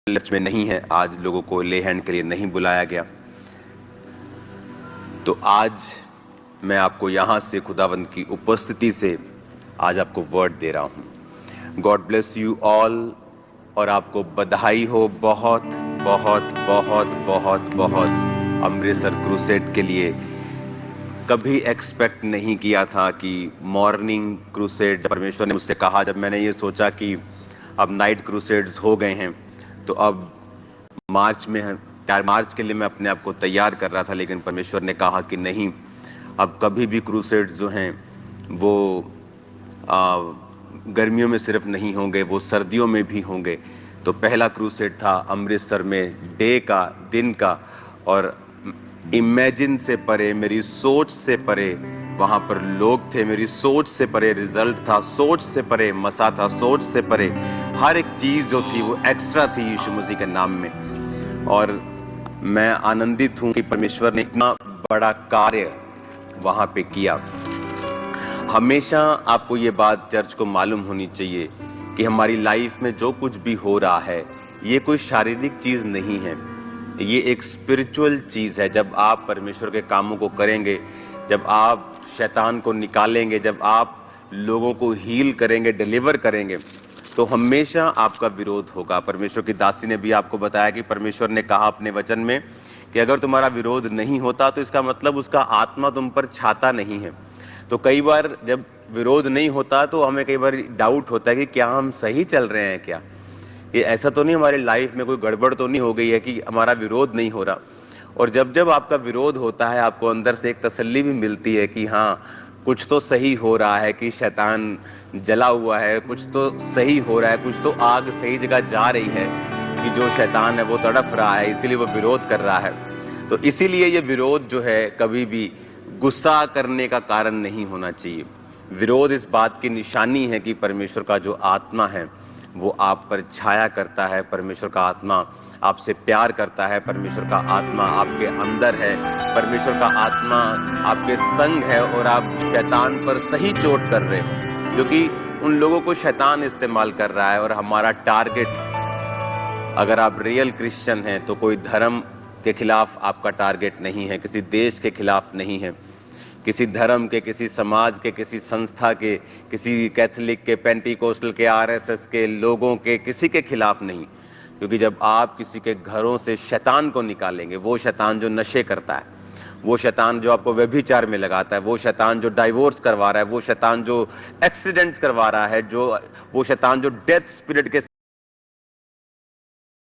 लच में नहीं है, आज लोगों को ले हैंड के लिए नहीं बुलाया गया। तो आज मैं आपको यहाँ से खुदावंद की उपस्थिति से आज आपको वर्ड दे रहा हूँ। गॉड ब्लेस यू ऑल, और आपको बधाई हो बहुत बहुत बहुत बहुत बहुत अमृतसर क्रूसेड के लिए। कभी एक्सपेक्ट नहीं किया था कि मॉर्निंग क्रूसेड, जब परमेश्वर ने मुझसे कहा, जब मैंने ये सोचा कि अब नाइट क्रूसेड्स हो गए हैं तो अब मार्च में है, मार्च के लिए मैं अपने आप को तैयार कर रहा था, लेकिन परमेश्वर ने कहा कि नहीं, अब कभी भी क्रूसेड्स जो हैं वो गर्मियों में सिर्फ नहीं होंगे, वो सर्दियों में भी होंगे। तो पहला क्रूसेड था अमृतसर में, डे का, दिन का, और इमेजिन से परे, मेरी सोच से परे वहाँ पर लोग थे, मेरी सोच से परे रिजल्ट था, सोच से परे मसा था, सोच से परे हर एक चीज़ जो थी वो एक्स्ट्रा थी यीशु मसीह के नाम में। और मैं आनंदित हूँ कि परमेश्वर ने इतना बड़ा कार्य वहाँ पे किया। हमेशा आपको ये बात चर्च को मालूम होनी चाहिए कि हमारी लाइफ में जो कुछ भी हो रहा है ये कोई शारीरिक चीज़ नहीं है, ये एक स्पिरिचुअल चीज़ है। जब आप परमेश्वर के कामों को करेंगे, जब आप शैतान को निकालेंगे, जब आप लोगों को हील करेंगे, डिलीवर करेंगे, तो हमेशा आपका विरोध होगा। परमेश्वर की दासी ने भी आपको बताया कि परमेश्वर ने कहा अपने वचन में कि अगर तुम्हारा विरोध नहीं होता तो इसका मतलब उसका आत्मा तुम पर छाता नहीं है। तो कई बार जब विरोध नहीं होता तो हमें कई बार डाउट होता है कि क्या हम सही चल रहे हैं, क्या ये ऐसा तो नहीं हमारी लाइफ में कोई गड़बड़ तो नहीं हो गई है कि हमारा विरोध नहीं हो रहा। और जब जब आपका विरोध होता है, आपको अंदर से एक तसल्ली भी मिलती है कि हाँ, कुछ तो सही हो रहा है, कि शैतान जला हुआ है, कुछ तो सही हो रहा है, कुछ तो आग सही जगह जा रही है, कि जो शैतान है वो तड़फ रहा है, इसीलिए वो विरोध कर रहा है। तो इसीलिए ये विरोध जो है कभी भी गुस्सा करने का कारण नहीं होना चाहिए। विरोध इस बात की निशानी है कि परमेश्वर का जो आत्मा है वो आप पर छाया करता है, परमेश्वर का आत्मा आपसे प्यार करता है, परमेश्वर का आत्मा आपके अंदर है, परमेश्वर का आत्मा आपके संग है, और आप शैतान पर सही चोट कर रहे हो, क्योंकि उन लोगों को शैतान इस्तेमाल कर रहा है। और हमारा टारगेट, अगर आप रियल क्रिश्चियन हैं, तो कोई धर्म के खिलाफ आपका टारगेट नहीं है, किसी देश के खिलाफ नहीं है, किसी धर्म के, किसी समाज के, किसी संस्था के, किसी कैथोलिक के, पेंटिकोस्टल के, आरएसएस के लोगों के, किसी के खिलाफ नहीं। क्योंकि जब आप किसी के घरों से शैतान को निकालेंगे, वो शैतान जो नशे करता है, वो शैतान जो आपको व्यभिचार में लगाता है, वो शैतान जो डाइवोर्स करवा रहा है, वो शैतान जो एक्सीडेंट्स करवा रहा है, वो शैतान जो डेथ स्पिरिट के